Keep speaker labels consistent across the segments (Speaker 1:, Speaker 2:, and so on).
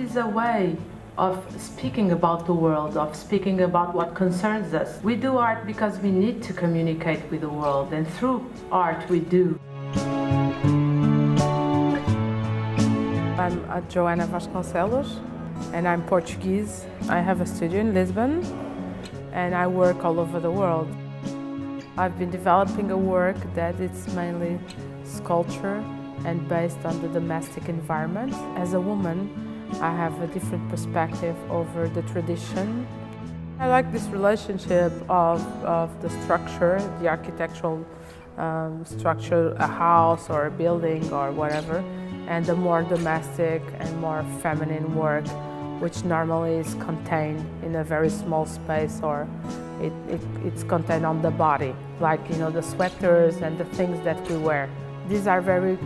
Speaker 1: is a way of speaking about the world, of speaking about what concerns us. We do art because we need to communicate with the world, and through art we do.
Speaker 2: I'm Joana Vasconcelos, and I'm Portuguese. I have a studio in Lisbon, and I work all over the world. I've been developing a work that is mainly sculpture and based on the domestic environment. As a woman, I have a different perspective over the tradition. I like this relationship of the structure, the architectural structure, a house or a building or whatever, and the more domestic and more feminine work, which normally is contained in a very small space, or it's contained on the body, like, you know, the sweaters and the things that we wear. These are very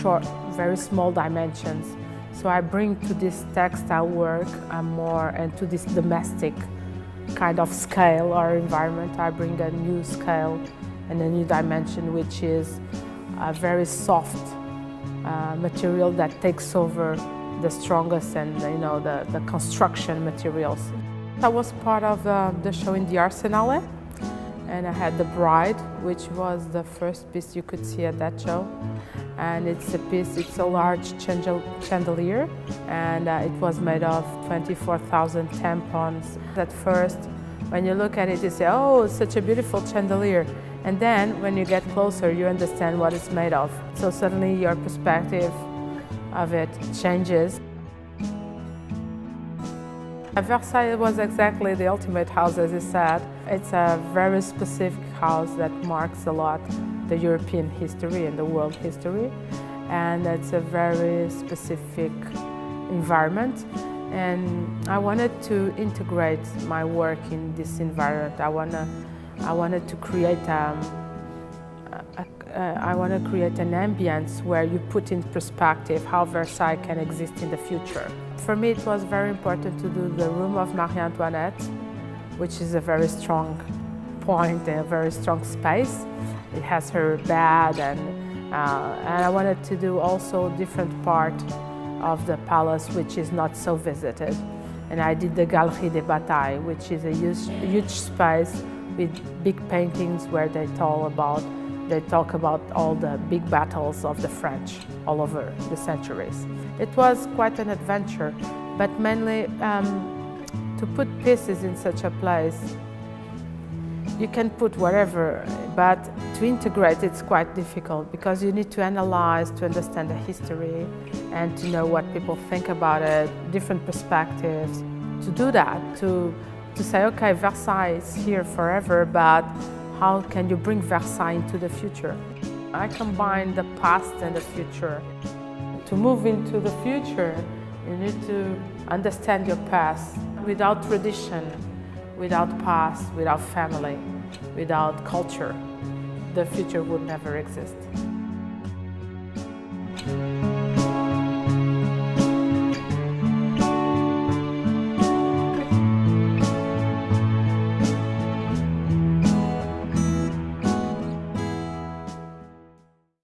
Speaker 2: short, very small dimensions. So I bring to this textile work and to this domestic kind of scale or environment, I bring a new scale and a new dimension, which is a very soft material that takes over the strongest and, you know, the construction materials. I was part of the show in the Arsenal, and I had The Bride, which was the first piece you could see at that show. And it's a large chandelier, and it was made of 24,000 tampons. At first, when you look at it, you say, oh, it's such a beautiful chandelier. And then, when you get closer, you understand what it's made of. So suddenly your perspective of it changes. Versailles was exactly the ultimate house, as you said. It's a very specific house that marks a lot the European history and the world history, and it's a very specific environment, and I wanted to integrate my work in this environment. I wanted to create an ambience where you put in perspective how Versailles can exist in the future. For me, it was very important to do the room of Marie Antoinette, which is a very strong point and a very strong space. It has her bed, and I wanted to do also a different part of the palace which is not so visited. And I did the Galerie des Batailles, which is a huge space with big paintings where they talk about all the big battles of the French all over the centuries. It was quite an adventure, but mainly to put pieces in such a place. You can put whatever, but to integrate it's quite difficult because you need to analyze, to understand the history and to know what people think about it, different perspectives. To do that, to say, okay, Versailles is here forever, but how can you bring Versailles into the future? I combine the past and the future. To move into the future, you need to understand your past. Without tradition, without past, without family, without culture, the future would never exist.